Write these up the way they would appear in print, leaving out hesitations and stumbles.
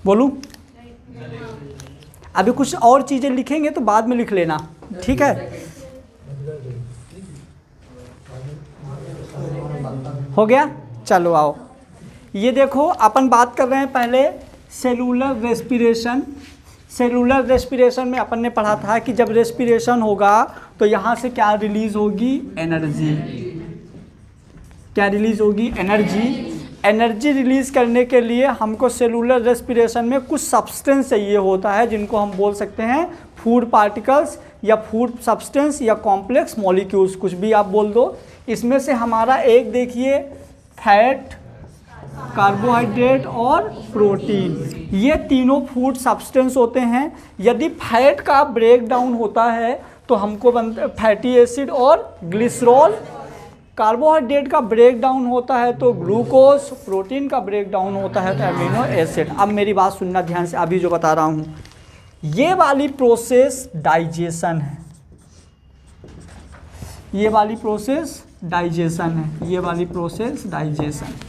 बोलूं? अभी कुछ और चीज़ें लिखेंगे तो बाद में लिख लेना, ठीक है? हो गया? चलो आओ, ये देखो अपन बात कर रहे हैं पहले सेलुलर रेस्पिरेशन। सेलुलर रेस्पिरेशन में अपन ने पढ़ा था कि जब रेस्पिरेशन होगा तो यहाँ से क्या रिलीज होगी? एनर्जी। क्या रिलीज होगी? एनर्जी। एनर्जी रिलीज करने के लिए हमको सेलुलर रेस्पिरेशन में कुछ सब्सटेंस चाहिए होता है, जिनको हम बोल सकते हैं फूड पार्टिकल्स या फूड सब्सटेंस या कॉम्प्लेक्स मॉलिक्यूल्स, कुछ भी आप बोल दो। इसमें से हमारा एक देखिए फैट, कार्बोहाइड्रेट और प्रोटीन, ये तीनों फूड सब्सटेंस होते हैं। यदि फैट का ब्रेक डाउन होता है तो हमको बनता है फैटी एसिड और ग्लिसरॉल। कार्बोहाइड्रेट का ब्रेक डाउन होता है तो ग्लूकोज। प्रोटीन का ब्रेक डाउन होता है तो अमीनो एसिड। अब मेरी बात सुनना ध्यान से, अभी जो बता रहा हूँ ये वाली प्रोसेस डाइजेशन है, ये वाली प्रोसेस डाइजेशन है, ये वाली प्रोसेस डाइजेशन।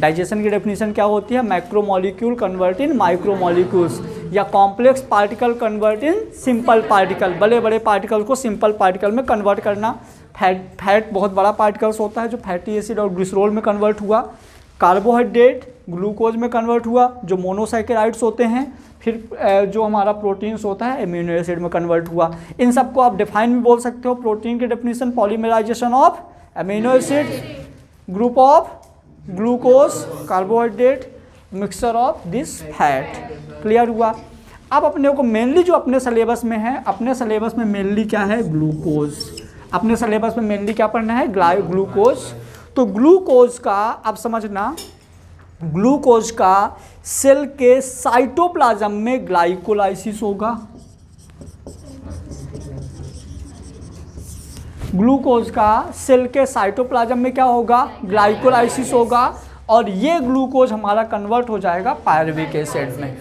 डाइजेशन की डेफिनेशन क्या होती है? Macro molecule convert in micro molecules या complex particle convert in simple particle. बड़े बड़े पार्टिकल को सिंपल पार्टिकल में कन्वर्ट करना। फैट बहुत बड़ा पार्टिकल्स होता है जो फैटी एसिड और ग्लिसरॉल में कन्वर्ट हुआ। कार्बोहाइड्रेट ग्लूकोज में कन्वर्ट हुआ जो मोनोसैकेराइड्स होते हैं। फिर जो हमारा प्रोटीन्स होता है एमिनो एसिड में कन्वर्ट हुआ। इन सबको आप डिफाइन भी बोल सकते हो। प्रोटीन की definition polymerization of amino acid, group of glucose, carbohydrate, mixture of this fat. Clear हुआ? अब अपने को मेनली जो अपने सिलेबस में है, अपने सिलेबस में मेनली क्या है? ग्लूकोज। अपने सिलेबस में मेनली क्या पढ़ना है? ग्लूकोज। तो ग्लूकोज का अब समझना, ग्लूकोज का सेल के साइटोप्लाज्म में ग्लाइकोलाइसिस होगा। ग्लूकोज का सेल के साइटोप्लाज्म में क्या होगा? ग्लाइकोलाइसिस होगा। और ये ग्लूकोज हमारा कन्वर्ट हो जाएगा पायरुविक एसिड में।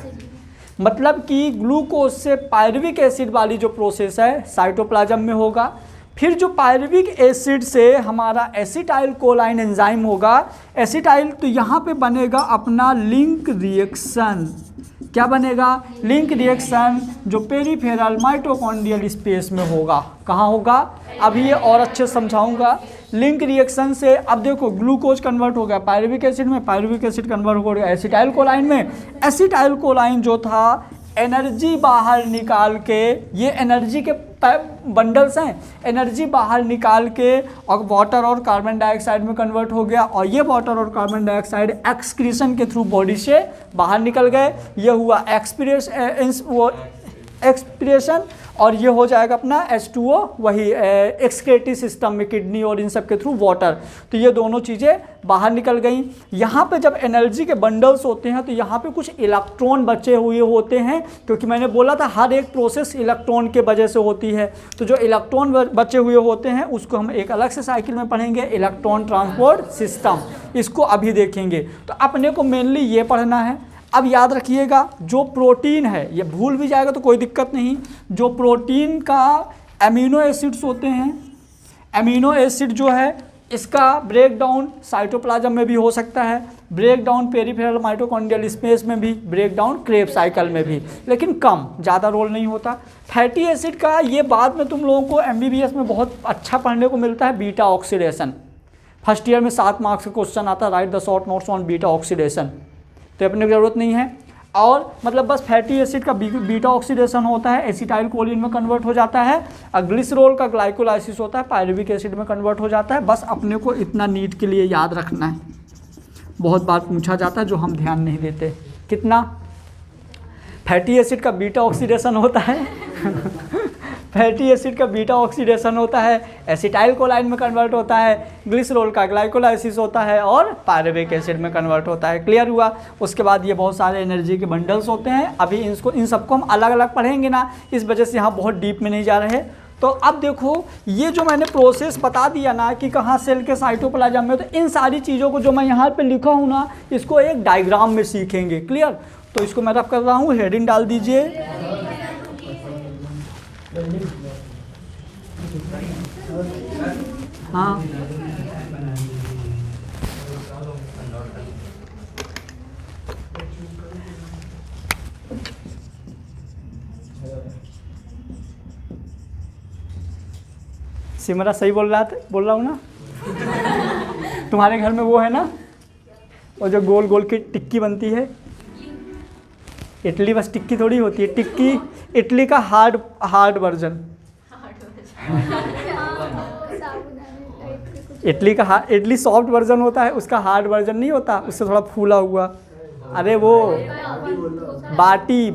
मतलब कि ग्लूकोज से पायरुविक एसिड वाली जो प्रोसेस है साइटोप्लाज्म में होगा। फिर जो पायरुविक एसिड से हमारा एसिटाइल कोलाइन एंजाइम होगा, एसिटाइल, तो यहाँ पे बनेगा अपना लिंक रिएक्शन। क्या बनेगा? लिंक रिएक्शन जो पेरिफेरल माइटोकॉन्ड्रियल स्पेस में होगा। कहाँ होगा? अभी ये और अच्छे समझाऊंगा। लिंक रिएक्शन से अब देखो ग्लूकोज कन्वर्ट हो गया पायरुविक एसिड में, पायरुविक एसिड कन्वर्ट हो गया एसिटाइल कोलाइन में। एसिटाइल कोलाइन जो था एनर्जी बाहर निकाल के, ये एनर्जी के बंडल्स हैं, एनर्जी बाहर निकाल के और वाटर और कार्बन डाइऑक्साइड में कन्वर्ट हो गया। और ये वाटर और कार्बन डाइऑक्साइड एक्सक्रीशन के थ्रू बॉडी से बाहर निकल गए। ये हुआ एक्सपिरेशन और ये हो जाएगा अपना H2O, वही एक्सक्रेटरी सिस्टम में किडनी और इन सब के थ्रू वाटर। तो ये दोनों चीज़ें बाहर निकल गई। यहाँ पे जब एनर्जी के बंडल्स होते हैं तो यहाँ पे कुछ इलेक्ट्रॉन बचे हुए होते हैं, क्योंकि मैंने बोला था हर एक प्रोसेस इलेक्ट्रॉन के वजह से होती है। तो जो इलेक्ट्रॉन बचे हुए होते हैं उसको हम एक अलग से साइकिल में पढ़ेंगे, इलेक्ट्रॉन ट्रांसपोर्ट सिस्टम, इसको अभी देखेंगे। तो अपने को मेनली ये पढ़ना है। अब याद रखिएगा जो प्रोटीन है, ये भूल भी जाएगा तो कोई दिक्कत नहीं, जो प्रोटीन का एमिनो एसिड्स होते हैं, एमिनो एसिड जो है इसका ब्रेक डाउन साइटोप्लाज्म में भी हो सकता है, break down peripheral mitochondrial space में भी, ब्रेक डाउन क्रेब्स साइकिल में भी, लेकिन कम, ज़्यादा रोल नहीं होता। फैटी एसिड का ये बाद में तुम लोगों को MBBS में बहुत अच्छा पढ़ने को मिलता है, बीटा ऑक्सीडेशन। फर्स्ट ईयर में 7 मार्क्स का क्वेश्चन आता है, right the short notes on beta oxidation, तो अपने की ज़रूरत नहीं है। और मतलब बस फैटी एसिड का बीटा ऑक्सीडेशन होता है, एसिटाइल कोलिन में कन्वर्ट हो जाता है, और ग्लिसरॉल का ग्लाइकोलाइसिस होता है, पायरुविक एसिड में कन्वर्ट हो जाता है। बस अपने को इतना नीट के लिए याद रखना है, बहुत बार पूछा जाता है जो हम ध्यान नहीं देते। कितना? फैटी एसिड का बीटा ऑक्सीडेशन होता है फैटी एसिड का बीटा ऑक्सीडेशन होता है, एसिटाइल कोलाइन में कन्वर्ट होता है, ग्लिसरॉल का ग्लाइकोलाइसिस होता है और पायरुविक एसिड में कन्वर्ट होता है। क्लियर हुआ? उसके बाद ये बहुत सारे एनर्जी के बंडल्स होते हैं। अभी इन सबको हम अलग अलग पढ़ेंगे ना, इस वजह से यहाँ बहुत डीप में नहीं जा रहे। तो अब देखो ये जो मैंने प्रोसेस बता दिया ना कि कहाँ सेल के साइटोप्लाज्म में, तो इन सारी चीज़ों को जो मैं यहाँ पे लिखा हूँ ना, इसको एक डायग्राम में सीखेंगे। क्लियर? तो इसको मैं रब कर रहा हूँ, हेडिंग डाल दीजिए। हाँ, सिमरा सही बोल रहा हूँ ना? तुम्हारे घर में वो है ना, वो जो गोल गोल की टिक्की बनती है, इडली बस टिक्की थोड़ी होती है, टिक्की इडली का hard version. Idli soft version होता है, उसका हार्ड वर्जन नहीं होता, उससे थोड़ा फूला हुआ। अरे वो बाटी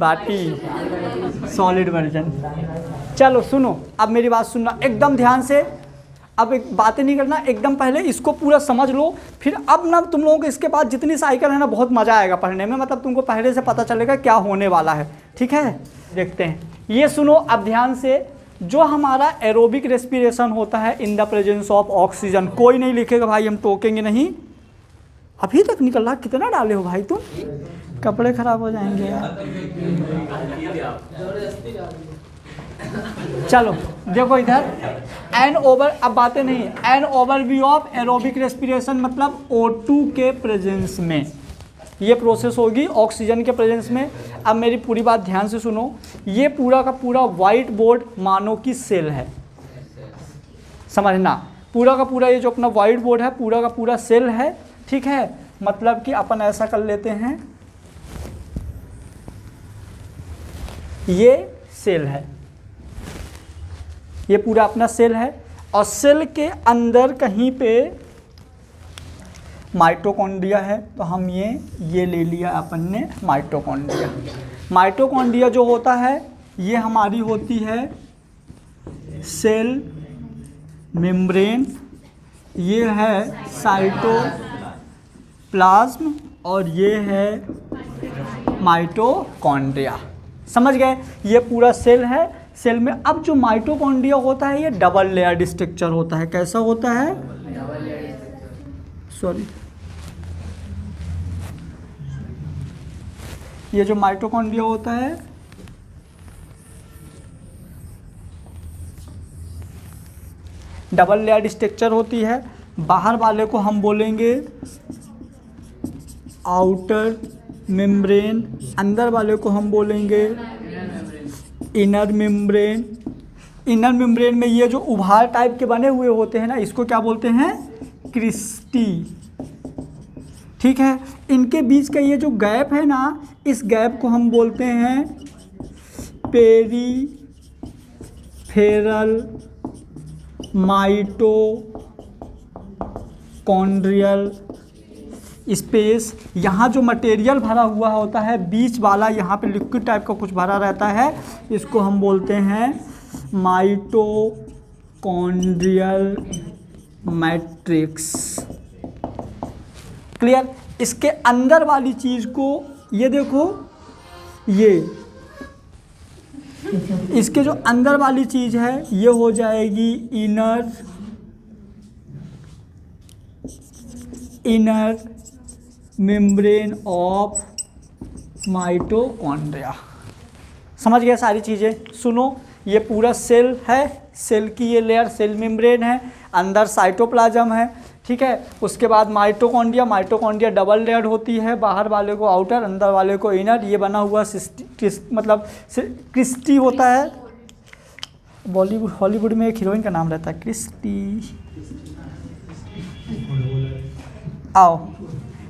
सॉलिड वर्जन। चलो सुनो, अब मेरी बात सुनना एकदम ध्यान से। अब एक बातें नहीं करना, एकदम पहले इसको पूरा समझ लो, फिर अब ना तुम लोगों को इसके बाद जितनी साइकिल है ना, बहुत मज़ा आएगा पढ़ने में। मतलब तुमको पहले से पता चलेगा क्या होने वाला है। ठीक है, देखते हैं। ये सुनो अब ध्यान से, जो हमारा एरोबिक रेस्पिरेशन होता है in the presence of oxygen, कोई नहीं लिखेगा भाई, हम टोकेंगे नहीं। अभी तक निकल रहा, कितना डाले हो भाई तुम, कपड़े खराब हो जाएंगे यार। चलो देखो इधर, अब बातें नहीं, an overview of aerobic respiration मतलब O2 के प्रेजेंस में ये प्रोसेस होगी, ऑक्सीजन के प्रेजेंस में। अब मेरी पूरी बात ध्यान से सुनो, ये पूरा का पूरा वाइट बोर्ड मानो की सेल है, समझना। पूरा का पूरा ये जो अपना वाइट बोर्ड है, पूरा का पूरा सेल है। ठीक है, मतलब कि अपन ऐसा कर लेते हैं, ये सेल है, ये पूरा अपना सेल है, और सेल के अंदर कहीं पे माइटोकॉन्ड्रिया है। तो हम ये ले लिया अपन ने माइटोकॉन्ड्रिया। माइटोकॉन्ड्रिया जो होता है, ये हमारी होती है सेल मेम्ब्रेन, ये है साइटोप्लाज्म, और ये है माइटोकॉन्ड्रिया। समझ गए? ये पूरा सेल है। सेल में अब जो माइटोकॉन्ड्रिया होता है, ये डबल लेयर्ड स्ट्रक्चर होता है। कैसा होता है? सॉरी, ये जो माइटोकॉन्ड्रिया होता है, डबल लेयर्ड स्ट्रक्चर होती है। बाहर वाले को हम बोलेंगे आउटर मेम्ब्रेन, अंदर वाले को हम बोलेंगे इनर मेम्ब्रेन। इनर मेम्ब्रेन में ये जो उभार टाइप के बने हुए होते हैं ना, इसको क्या बोलते हैं? क्रिस्टी। ठीक है, इनके बीच का ये जो गैप है ना, इस गैप को हम बोलते हैं पेरीफेरल माइटोकॉन्ड्रियल स्पेस। यहाँ जो मटेरियल भरा हुआ होता है, बीच वाला यहाँ पे लिक्विड टाइप का कुछ भरा रहता है, इसको हम बोलते हैं माइटोकॉन्ड्रियल मैट्रिक्स। क्लियर? इसके अंदर वाली चीज़ को ये देखो, ये इसके जो अंदर वाली चीज़ है, ये हो जाएगी इनर मेम्ब्रेन ऑफ माइटोकॉन्ड्रिया। समझ गए सारी चीज़ें? सुनो, ये पूरा सेल है, सेल की ये लेयर सेल मेम्ब्रेन है, अंदर साइटोप्लाज्म है। ठीक है, उसके बाद माइटोकॉन्ड्रिया डबल लेयर्ड होती है, बाहर वाले को आउटर, अंदर वाले को इनर। ये बना हुआ मतलब क्रिस्टी होता है। हॉलीवुड में एक हीरोइन का नाम रहता है क्रिस्टी। आओ,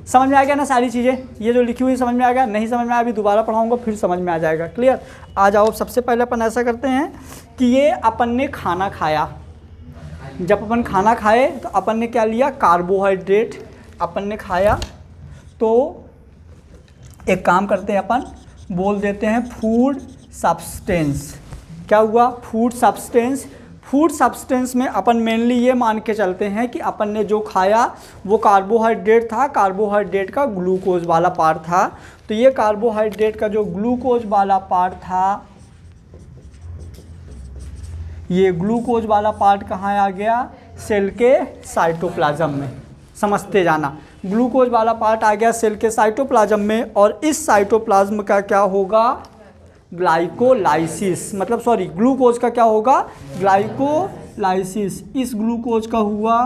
समझ में आ गया ना सारी चीज़ें? ये जो लिखी हुई समझ में आ गया? नहीं समझ में आया, अभी दोबारा पढ़ाऊंगा, फिर समझ में आ जाएगा। क्लियर? आ जाओ, सबसे पहले अपन ऐसा करते हैं कि ये अपन ने खाना खाया। जब अपन खाना खाए तो अपन ने क्या लिया? कार्बोहाइड्रेट अपन ने खाया। तो एक काम करते हैं, अपन बोल देते हैं फूड सब्सटेंस। क्या हुआ? Food substance. फूड सब्सटेंस में अपन मेनली ये मान के चलते हैं कि अपन ने जो खाया वो कार्बोहाइड्रेट था, कार्बोहाइड्रेट का ग्लूकोज वाला पार्ट था। तो ये कार्बोहाइड्रेट का जो ग्लूकोज वाला पार्ट था, ये ग्लूकोज वाला पार्ट कहाँ आ गया, सेल के साइटोप्लाज्म में। समझते जाना, ग्लूकोज वाला पार्ट आ गया सेल के साइटोप्लाज्म में, और इस साइटोप्लाज्म का क्या होगा, ग्लाइकोलाइसिस, मतलब सॉरी ग्लूकोज का क्या होगा, ग्लाइकोलाइसिस। इस ग्लूकोज का हुआ,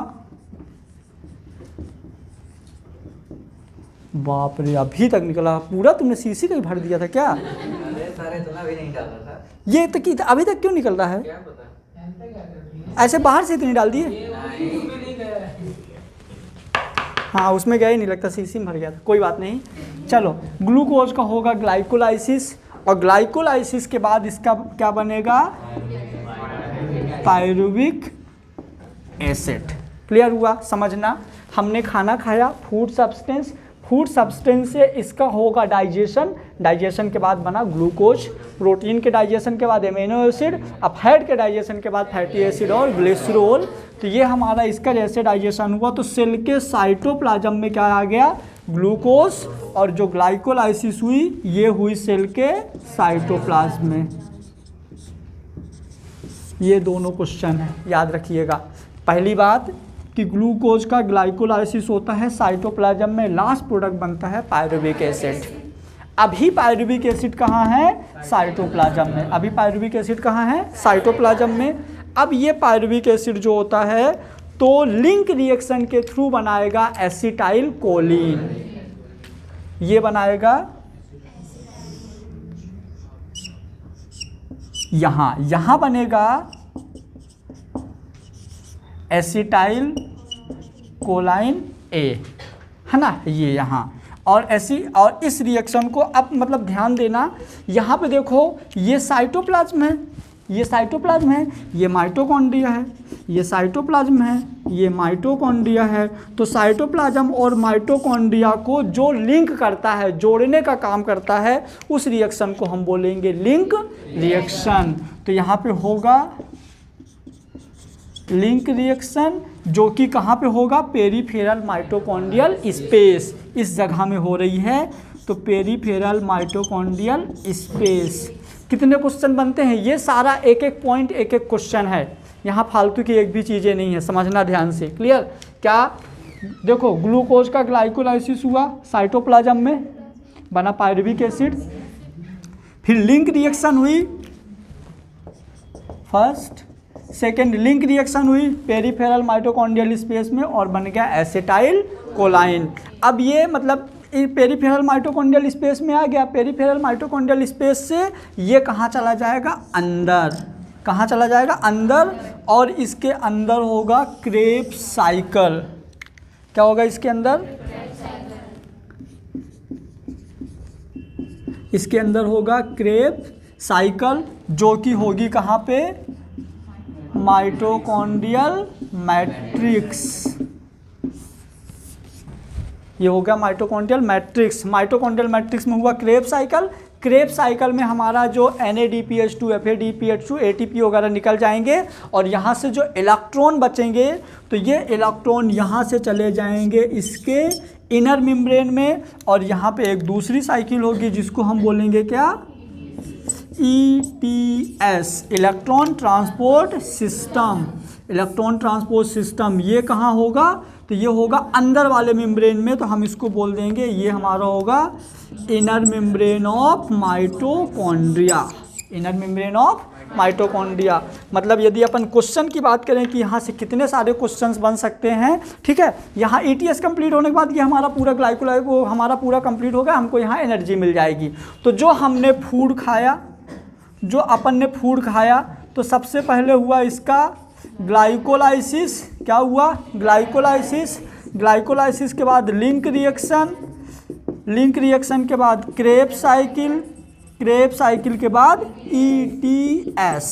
बाप रे अभी तक निकला पूरा, तुमने सीसी का ही भर दिया था क्या? सारे तो अभी नहीं डाला था। ये तो कि अभी तक क्यों निकल रहा है? क्या पता, ऐसे बाहर से इतनी डाल दिए? हाँ उसमें गया ही नहीं, लगता सीसी में भर गया था, कोई बात नहीं। चलो, ग्लूकोज का होगा ग्लाइकोलाइसिस, और ग्लाइकोलाइसिस के बाद इसका क्या बनेगा, पायरुविक एसिड। क्लियर हुआ? समझना, हमने खाना खाया, फूड सब्सटेंस, फूड सब्सटेंस से इसका होगा डाइजेशन, डाइजेशन के बाद बना ग्लूकोज, प्रोटीन के डाइजेशन के बाद एमिनो एसिड, अब फैट के डाइजेशन के बाद फैटी एसिड और ग्लिसरॉल। तो ये हमारा इसका जैसे डाइजेशन हुआ तो सेल के साइटोप्लाज्म में क्या आ गया, ग्लूकोज, और जो ग्लाइकोलाइसिस हुई ये हुई सेल के साइटोप्लाज्म में। ये दोनों क्वेश्चन है, याद रखिएगा। पहली बात कि ग्लूकोज का ग्लाइकोलाइसिस होता है साइटोप्लाज्म में, लास्ट प्रोडक्ट बनता है पायरुविक एसिड। अभी पायरुविक एसिड कहाँ है, साइटोप्लाज्म में। अभी पायरुविक एसिड कहाँ है, साइटोप्लाज्म में। अब ये पायरुविक एसिड जो होता है तो लिंक रिएक्शन के थ्रू बनाएगा एसिटाइल कोलिन, ये बनाएगा यहाँ बनेगा एसिटाइल कोलाइन ए, है ना, ये यहाँ। और इस रिएक्शन को अब मतलब ध्यान देना, यहाँ पे देखो ये साइटोप्लाज्म है, ये साइटोप्लाज्म है, ये माइटोकॉन्ड्रिया है, ये साइटोप्लाज्म है, ये माइटोकॉन्ड्रिया है। तो साइटोप्लाज्म और माइटोकॉन्ड्रिया को जो लिंक करता है, जोड़ने का काम करता है, उस रिएक्शन को हम बोलेंगे लिंक रिएक्शन। तो यहाँ पे होगा लिंक रिएक्शन, जो कि कहाँ पे होगा, पेरीफेरल माइटोकॉन्ड्रियल स्पेस, इस जगह में हो रही है। तो पेरीफेरल माइटोकॉन्ड्रियल स्पेस। कितने क्वेश्चन बनते हैं, ये सारा एक एक पॉइंट एक एक क्वेश्चन है, यहाँ फालतू की एक भी चीज़ें नहीं है, समझना ध्यान से। क्लियर? क्या देखो, ग्लूकोज का ग्लाइकोलाइसिस हुआ साइटोप्लाज्म में, बना पायरुविक एसिड, फिर लिंक रिएक्शन हुई, फर्स्ट सेकेंड लिंक रिएक्शन हुई पेरीफेरल माइटोकॉन्ड्रियल स्पेस में, और बन गया एसिटाइल कोलाइन। अब ये मतलब पेरीफेरल माइटोकॉन्ड्रियल स्पेस में आ गया, पेरीफेरल माइटोकॉन्ड्रियल स्पेस से ये कहाँ चला जाएगा, अंदर। कहाँ चला जाएगा, अंदर। और इसके अंदर होगा क्रेब्स साइकिल। क्या होगा इसके अंदर, इसके अंदर होगा क्रेब्स साइकिल, जो कि होगी कहाँ पे, माइटोकॉन्ड्रियल मैट्रिक्स। ये हो गया माइटोकॉन्ड्रियल मैट्रिक्स। माइटोकॉन्ड्रियल मैट्रिक्स में हुआ क्रेब्स साइकिल। क्रेब्स साइकिल में हमारा जो NADPH2, FADPH2, ATP वगैरह निकल जाएंगे, और यहाँ से जो इलेक्ट्रॉन बचेंगे तो ये इलेक्ट्रॉन यहाँ से चले जाएंगे इसके इनर मेम्ब्रेन में, और यहाँ पे एक दूसरी साइकिल होगी जिसको हम बोलेंगे क्या, ETS, electron transport system. Electron transport system ये कहाँ होगा, तो ये होगा अंदर वाले मेम्ब्रेन में, तो हम इसको बोल देंगे ये हमारा होगा inner membrane of mitochondria. Inner membrane of mitochondria. मतलब यदि अपन क्वेश्चन की बात करें कि यहाँ से कितने सारे क्वेश्चंस बन सकते हैं, ठीक है, यहाँ ETS कंप्लीट होने के बाद ये हमारा पूरा ग्लाइकोलाइको हमारा पूरा कंप्लीट हो गया, हमको यहाँ एनर्जी मिल जाएगी। तो जो हमने फूड खाया, जो अपन ने फूड खाया, तो सबसे पहले हुआ इसका ग्लाइकोलाइसिस। क्या हुआ, ग्लाइकोलाइसिस। ग्लाइकोलाइसिस के बाद लिंक रिएक्शन, लिंक रिएक्शन के बाद क्रेब्स साइकिल, क्रेब्स साइकिल के बाद ETS।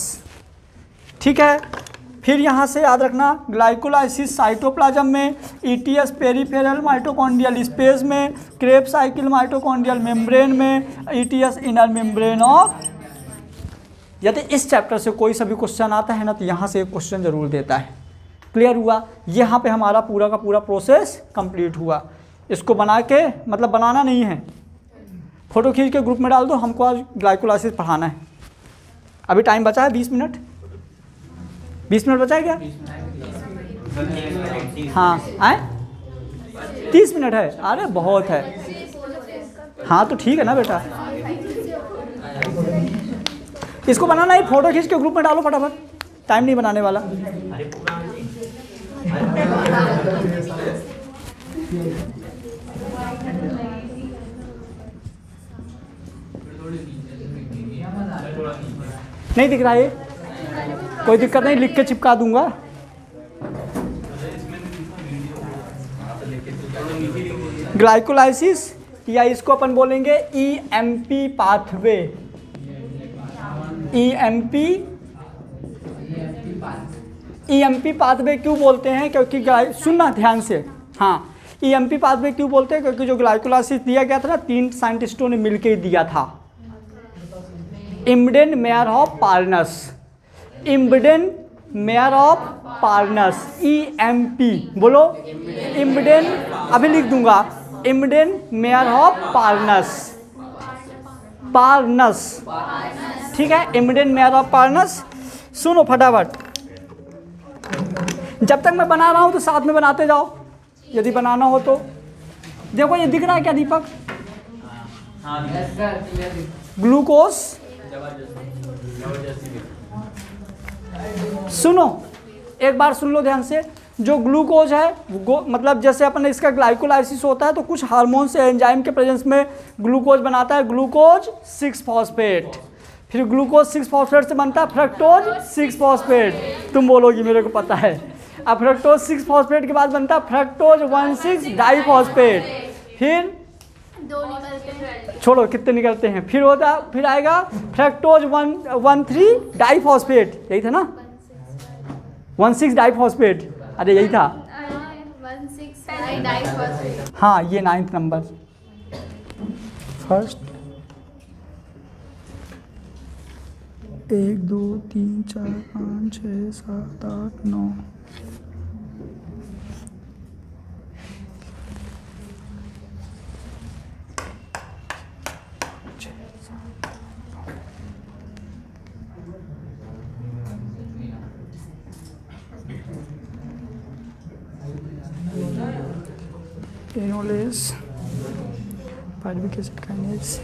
ठीक है, फिर यहाँ से याद रखना, ग्लाइकोलाइसिस साइटोप्लाज्म में, ETS पेरीफेरल माइटोकॉन्ड्रियल स्पेस में, क्रेब्स साइकिल माइटोकॉन्ड्रियल मेम्ब्रेन में, ETS इनर मेम्ब्रेन ऑफ। यदि इस चैप्टर से कोई सा भी क्वेश्चन आता है ना, तो यहाँ से एक क्वेश्चन जरूर देता है। क्लियर हुआ? यहाँ पे हमारा पूरा का पूरा प्रोसेस कंप्लीट हुआ। इसको बना के, मतलब बनाना नहीं है, फोटो खींच के ग्रुप में डाल दो, हमको आज ग्लाइकोलाइसिस पढ़ाना है। अभी टाइम बचा है 20 मिनट। 20 मिनट बचा है क्या? हाँ आए 30 मिनट है, अरे बहुत है। हाँ तो ठीक है ना बेटा, इसको बनाना है, फोटो खींच के ग्रुप में डालो फटाफट, टाइम नहीं बनाने वाला। नहीं दिख रहा है, कोई दिक्कत नहीं, लिख के चिपका दूंगा। ग्लाइकोलाइसिस या इसको अपन बोलेंगे ईएमपी पाथवे। ईएमपी पाथवे क्यों बोलते हैं? क्योंकि सुनना ध्यान से, हाँ ईएमपी पाथवे क्यों बोलते हैं? क्योंकि जो ग्लाइकोलाइसिस दिया गया था ना, 3 साइंटिस्टों ने मिलकर ही दिया था। Embden, Meyerhof Parnas, Embden Meyerhof Parnas, EMP बोलो, इम्बडेन, अभी लिख दूंगा, Embden Meyerhof Parnas, Parnas, ठीक है, इम्बडेन मेयर ऑफ पार्नस। सुनो फटाफट, जब तक मैं बना रहा हूं तो साथ में बनाते जाओ, यदि बनाना हो तो। देखो ये दिख रहा है क्या दीपक? ग्लूकोज, सुनो एक बार सुन लो ध्यान से, जो ग्लूकोज है मतलब जैसे अपन इसका ग्लाइकोलाइसिस होता है तो कुछ हार्मोन से एंजाइम के प्रेजेंस में ग्लूकोज बनाता है, ग्लूकोज 6 फॉस्फेट, फिर ग्लूकोज 6 फॉस्फेट से बनता है फ्रक्टोज 6 फॉस्फेट। तुम बोलोगी मेरे को पता है। अब फ्रक्टोज 6 फॉस्फेट के बाद बनता है फ्रक्टोज 1,6 डाइफॉस्फेट, फिर छोड़ो कितने निकलते हैं, फिर आएगा फ्रक्टोज 1,3 डाइफॉस्फेट, यही था ना, 1,6 डाइफॉस्फेट, अरे यही था, 1,6 डाइफॉस्फेट। हाँ ये 9th number. First 1 2 3 4 5 6 7 8 9, enolase, pyruvic acid kinase,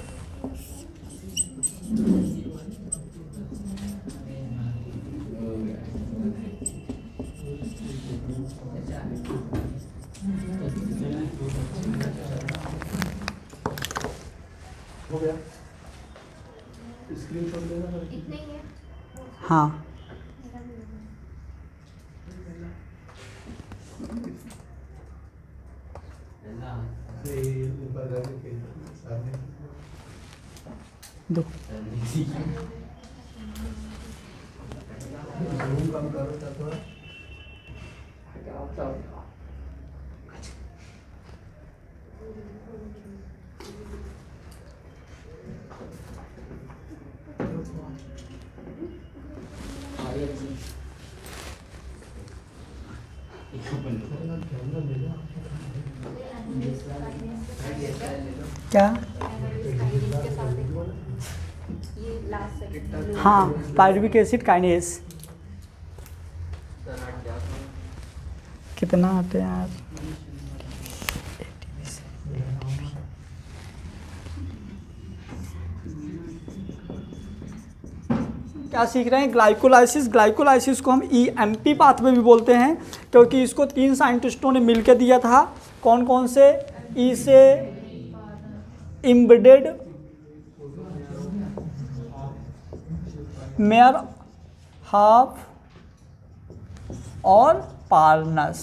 हो गया, स्क्रीनशॉट लेना इतने ही है। हाँ दो, काम करो था थोड़ा। क्या? हाँ पायरुविक एसिड काइनेज। कितना आते हैं यार? क्या सीख रहे हैं? ग्लाइकोलाइसिस। ग्लाइकोलाइसिस को हम ईएमपी पाथवे भी बोलते हैं क्योंकि इसको 3 साइंटिस्टों ने मिलकर दिया था। कौन कौन से? ई से इम्बेडेड, मेयर हाफ और पार्नस।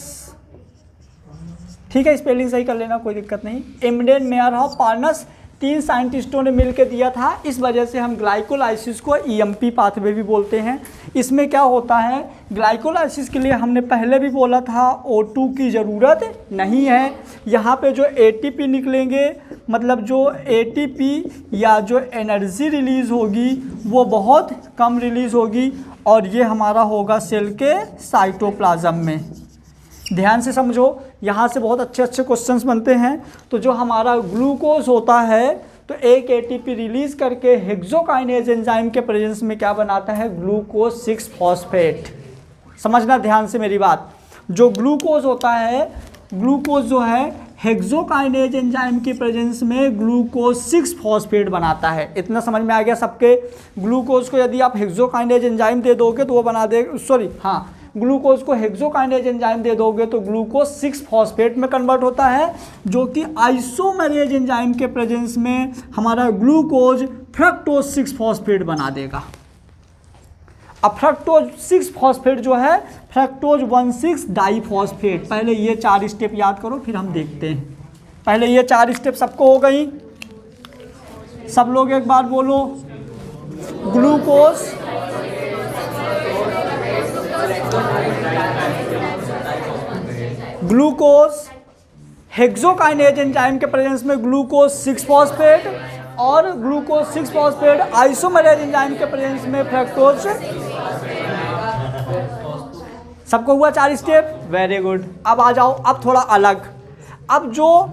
ठीक है, स्पेलिंग सही कर लेना, कोई दिक्कत नहीं। इम्बेडेड, मेयर हाफ, पार्नस 3 साइंटिस्टों ने मिलकर दिया था। इस वजह से हम ग्लाइकोलाइसिस को ईएमपी पाथवे भी बोलते हैं। इसमें क्या होता है, ग्लाइकोलाइसिस के लिए हमने पहले भी बोला था O2 की ज़रूरत नहीं है। यहाँ पे जो ATP निकलेंगे, मतलब जो ATP या जो एनर्जी रिलीज़ होगी वो बहुत कम रिलीज़ होगी और ये हमारा होगा सेल के साइटोप्लाज्म में। ध्यान से समझो, यहाँ से बहुत अच्छे अच्छे क्वेश्चंस बनते हैं। तो जो हमारा ग्लूकोज होता है तो एक ATP रिलीज़ करके हेक्सोकाइनेज एंजाइम के प्रेजेंस में क्या बनाता है? Glucose 6 phosphate. समझना ध्यान से मेरी बात। जो ग्लूकोज होता है, ग्लूकोज जो है हेक्सोकाइनेज एंजाइम की प्रेजेंस में ग्लूकोज 6 फॉस्फेट बनाता है। इतना समझ में आ गया सबके? ग्लूकोज को यदि आप हेक्सोकाइनेज एंजाइम दे दोगे तो वो बना दे, ग्लूकोज को हेक्सोकाइनेज एंजाइम दे दोगे तो ग्लूकोज 6 फॉस्फेट में कन्वर्ट होता है, जो कि आइसोमेरेज एंजाइम के प्रेजेंस में हमारा ग्लूकोज फ्रक्टोज 6 फॉस्फेट बना देगा। अब फ्रक्टोज 6 फॉस्फेट जो है फ्रक्टोज 1,6 डाइफॉस्फेट। पहले ये 4 स्टेप याद करो, फिर हम देखते हैं। पहले ये 4 स्टेप सबको हो गई? सब लोग एक बार बोलो, ग्लूकोज हेक्सोकाइनेज एंजाइम के प्रेजेंस में ग्लूकोज 6 फॉस्फेट और ग्लूकोज 6 फॉस्फेट आइसोमेरेज एंजाइम के प्रेजेंस में फ्रक्टोज। सबको हुआ 4 स्टेप? Very good. अब आ जाओ, अब थोड़ा अलग। अब जो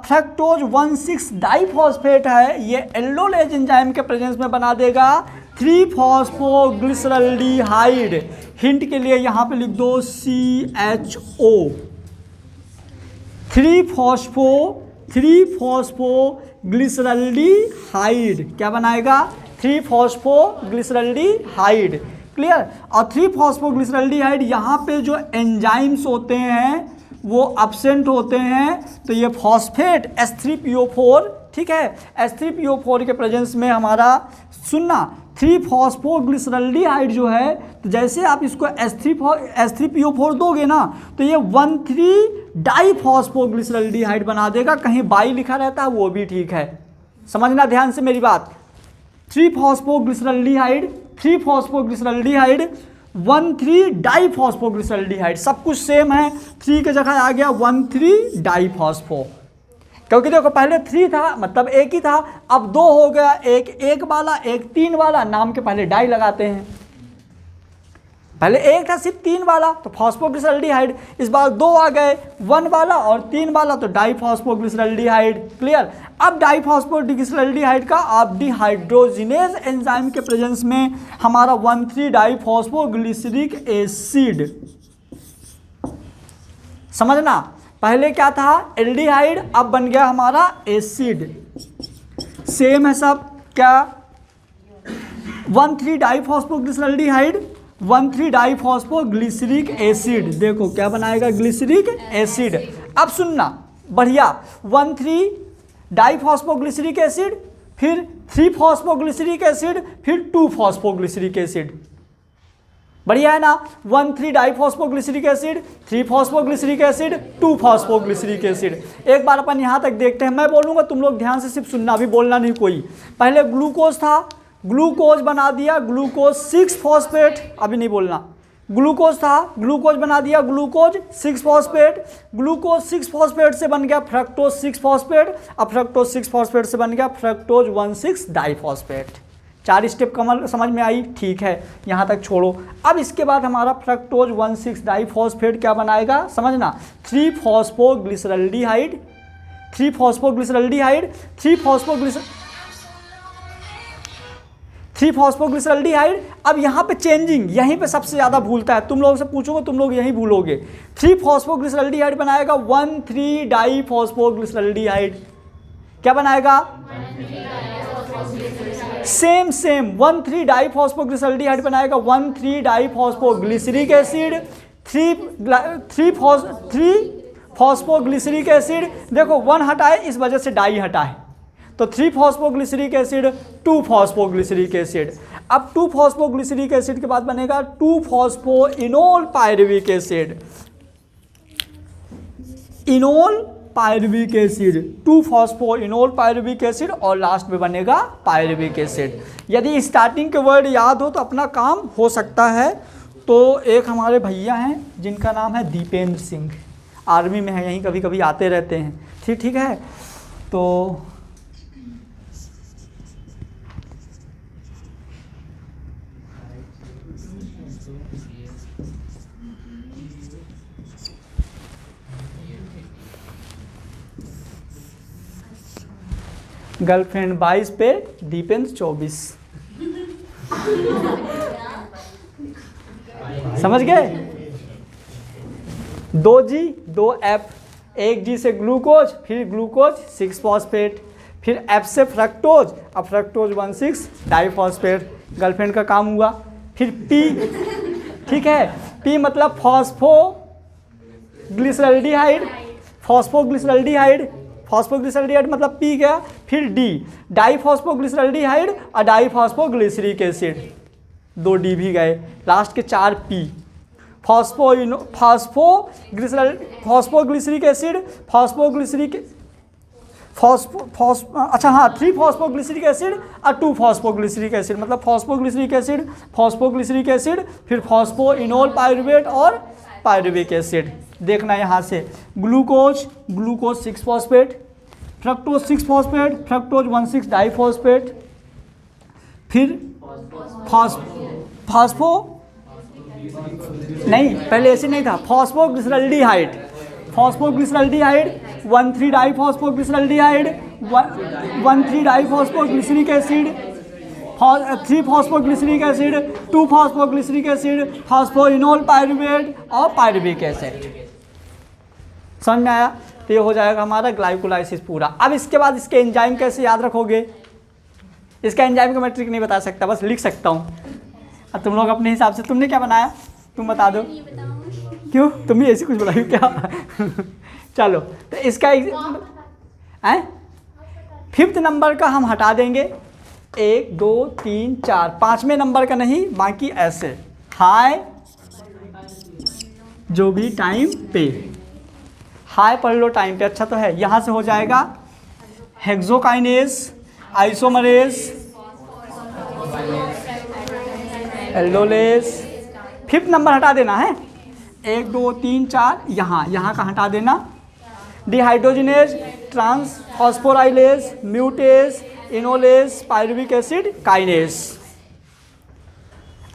फ्रक्टोज 1,6 डाइफॉस्फेट है ये एल्डोलेज एंजाइम के प्रेजेंस में बना देगा 3-फॉस्फोग्लिसरल्डिहाइड। हिंट के लिए यहाँ पे लिख दो CHO। 3-फॉस्फोग्लिसरल्डिहाइड क्या बनाएगा? 3-फॉस्फोग्लिसरल्डिहाइड। क्लियर? और 3-फॉस्फोग्लिसरल्डिहाइड यहाँ पे जो एंजाइम्स होते हैं वो एब्सेंट होते हैं, तो ये फॉस्फेट H3PO4, ठीक है, H3PO4 के प्रेजेंस में हमारा सुनना 3-फॉस्फोग्लिसरल्डिहाइड जो है, तो जैसे आप इसको H3PO4 दोगे ना तो ये 1,3 डाइफॉस्फोग्लिसरल्डिहाइड बना देगा। कहीं बाई लिखा रहता है वो भी ठीक है, समझना ध्यान से मेरी बात। 3-फॉस्फोग्लिसरल्डिहाइड 1,3 डाइफॉस्फोग्लिसरल्डिहाइड, सब कुछ सेम है। 3 के जगह आ गया 1,3 डाइफॉस्फो, क्योंकि देखो पहले 3 था मतलब एक ही था, अब 2 हो गया, एक वाला एक 3 वाला, नाम के पहले डाई लगाते हैं। पहले एक था सिर्फ 3 वाला तो फॉस्फोग्लिसरल्डिहाइड, इस बार 2 आ गए, 1 वाला और 3 वाला तो डाइफॉस्फोग्लिसरल्डिहाइड। क्लियर? अब डाइफॉस्फोग्लिसरल्डिहाइड का आप डिहाइड्रोजिनेज एंजाइम के प्रेजेंस में हमारा 1,3 डाइफॉस्फोग्लिसरिक एसिड। समझना, पहले क्या था? एल्डिहाइड, अब बन गया हमारा एसिड। सेम है सब क्या? 1,3 डाइफॉस्फोग्लिसरल्डिहाइड 1,3 डाइफॉस्फोग्लिसरिक एसिड। देखो क्या बनाएगा? Glyceric acid. अब सुनना बढ़िया, 1,3 डाइफॉस्फोग्लिसरिक एसिड, फिर 3-फॉस्फोग्लिसरिक एसिड, फिर 2-फॉस्फोग्लिसरिक एसिड। बढ़िया है ना? 1,3 डाइफॉस्फोग्लिसरिक एसिड, 3-फॉस्फोग्लिसरिक एसिड, 2-फॉस्फोग्लिसरिक एसिड। एक बार अपन यहाँ तक देखते हैं, मैं बोलूँगा तुम लोग ध्यान से सिर्फ सुनना, अभी बोलना नहीं कोई। पहले ग्लूकोज था, ग्लूकोज बना दिया ग्लूकोज 6 फॉस्फेट, अभी नहीं बोलना। ग्लूकोज था, ग्लूकोज बना दिया ग्लूकोज 6 फॉस्फेट, ग्लूकोज 6 फॉस्फेट से बन गया फ्रक्टोज 6 फॉस्फेट, अब फ्रक्टोज 6 फॉस्फेट से बन गया फ्रक्टोज 1,6 डाइफॉस्फेट। 4 स्टेप कमल समझ में आई? ठीक है, यहाँ तक छोड़ो। अब इसके बाद हमारा फ्रक्टोज 1,6 डाइफॉस्फेट क्या बनाएगा? समझना, 3-फॉस्फोग्लिसरल्डिहाइड 3-फॉस्फोग्लिसरल्डिहाइड। अब यहाँ पे चेंजिंग, यहीं पे सबसे ज़्यादा भूलता है, तुम लोगों से पूछोगे तुम लोग यहीं भूलोगे। 3-फॉस्फोग्लिसरल्डिहाइड बनाएगा 1,3 डाइफॉस्फोग्लिसरल्डिहाइड। क्या बनाएगा? सेम 1,3 डाइफॉस्फोग्लिसरल्डिहाइड बनाएगा 1,3 डाइफॉस्फोग्लिसरिक एसिड, 3-फॉस्फोग्लिसरिक एसिड। देखो 1 हटाए, इस वजह से डाई हटा है, तो 3-फॉस्फोग्लिसरिक एसिड 2-फॉस्फोग्लिसरिक एसिड। अब 2-फॉस्फोग्लिसरिक एसिड के बाद बनेगा 2-फॉस्फोइनोल pyruvic acid, enol pyruvic acid, 2-फॉस्फोइनोल पायरुविक एसिड, और लास्ट में बनेगा पायरुविक एसिड। यदि स्टार्टिंग के वर्ड याद हो तो अपना काम हो सकता है। तो एक हमारे भैया हैं जिनका नाम है दीपेंद्र सिंह, आर्मी में है, यहीं कभी कभी आते रहते हैं, ठीक है। तो गर्लफ्रेंड 22 पे दीपेंद्र 24। समझ गए? 2G 2F, 1G से ग्लूकोज, फिर ग्लूकोज 6 फॉस्फेट, फिर F से फ्रक्टोज, अब फ्रक्टोज 1,6 डाइफॉस्फेट, गर्लफ्रेंड का काम हुआ। फिर P, ठीक है, P मतलब फॉस्फोग्लिसरल्डिहाइड, फॉस्फोग्लिसरल्डिहाइड, फॉस्फोग्लिसरल्डिहाइड मतलब P गया। फिर D डाइफॉस्फोग्लिसरल्डिहाइड और डाइफॉस्फोग्लिसरिक एसिड, 2 D भी गए। लास्ट के 4 P, फॉस्फोग्लिसरिक एसिड, अच्छा हाँ 3 फॉस्फोग्लिसरिक एसिड और 2 फॉस्फोग्लिसरिक एसिड, मतलब फॉस्फोग्लिसरिक एसिड, फॉस्फोग्लिसरिक एसिड, फिर फॉस्फोइनोल पायरुवेट और पायरुविक एसिड। देखना यहाँ से, glucose 6 phosphate, fructose 6 phosphate, fructose 1,6 diphosphate, फिर फॉस्फो नहीं, पहले एसिड नहीं था, phosphoglyceraldehyde, 1,3 डाइफॉस्फोग्लिसरल्डिहाइड, 1,3 diphosphoglyceric acid, 3 phosphoglyceric acid, 2 phosphoglyceric acid, phosphoenol pyruvate और पायरुविक एसिड। समझ में आया? तो ये हो जाएगा हमारा ग्लाइकोलाइसिस पूरा। अब इसके बाद इसके एंजाइम कैसे याद रखोगे? इसका एंजाइम का मैं ट्रिक नहीं बता सकता, बस लिख सकता हूँ। अब तुम लोग अपने हिसाब से, तुमने क्या बनाया तुम बता दो। क्यों, तुम भी ऐसी कुछ बनाई क्या? चलो, तो इसका 5th नंबर का हम हटा देंगे, 1 2 3 4, 5वें नंबर का नहीं, बाकी ऐसे हाई जो भी टाइम पे, हाई पढ़ लो टाइम पे, अच्छा तो है। यहाँ से हो जाएगा hexokinase, isomerase, aldolase. 5th number हटा देना है, 1 2 3 4, यहाँ का हटा देना। Dehydrogenase, trans phosphorylase, mutase, enolase, pyruvic acid, kinase.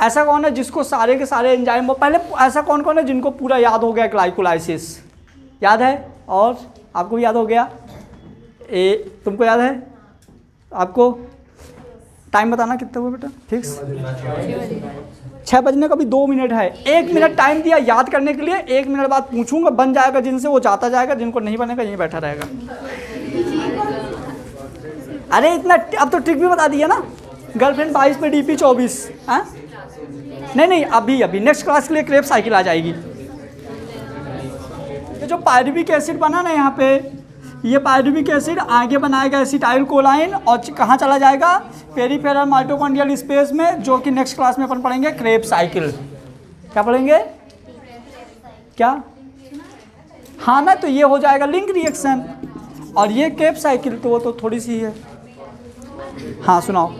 ऐसा कौन है जिसको सारे के सारे एंजाइम, पहले ऐसा कौन कौन है जिनको पूरा याद हो गया ग्लाइकोलाइसिस? याद है? और आपको भी याद हो गया? तुमको याद है? आपको टाइम बताना कितना हुआ बेटा? फिक्स 6 बजने का भी 2 मिनट है। 1 मिनट टाइम दिया याद करने के लिए, 1 मिनट बाद पूछूंगा, बन जाएगा जिनसे वो जाता जाएगा, जिनको नहीं बनेगा यहीं बैठा रहेगा। अरे इतना, अब तो ट्रिक भी बता दिया ना। गर्लफ्रेंड 22 पे DP 24। हाँ नहीं, अभी नेक्स्ट क्लास के लिए क्रेब साइकिल आ जाएगी। ये जो पायरुविक एसिड बना ना यहाँ पे, ये पायरुविक एसिड आगे बनाएगा एसिटाइल कोलाइन और कहाँ चला जाएगा? पेरिफेरल माइटोकॉन्ड्रियल स्पेस में, जो कि नेक्स्ट क्लास में अपन पढ़ेंगे क्रेब साइकिल। क्या पढ़ेंगे? क्या? हाँ ना, तो ये हो जाएगा लिंक रिएक्शन, और ये क्रेब साइकिल तो वो तो थोड़ी सी है। हाँ सुनाओ।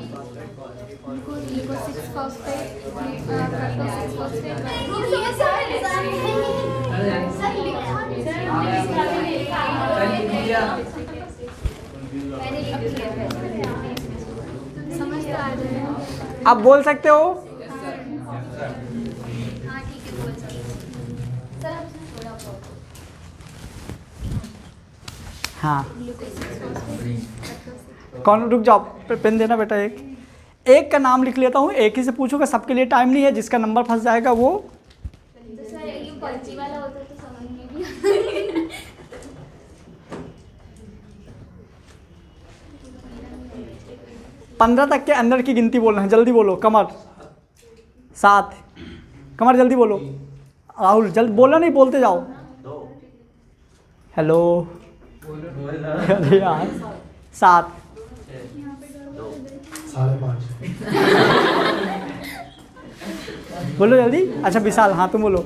आप बोल सकते हो। हाँ कौन, रुक जाओ, पेन देना बेटा। एक का नाम लिख लेता हूँ, एक ही से पूछूंगा, सबके लिए टाइम नहीं है। जिसका नंबर फंस जाएगा वो वाला होता तो समझ में 15 तक के अंदर की गिनती बोलना है। जल्दी बोलो। कमर 7, कमर जल्दी बोलो। राहुल जल्दी बोलो, नहीं बोलते जाओ। हेलो अरे यार 7, 5.5 बोलो जल्दी। अच्छा विशाल, हाँ तुम बोलो।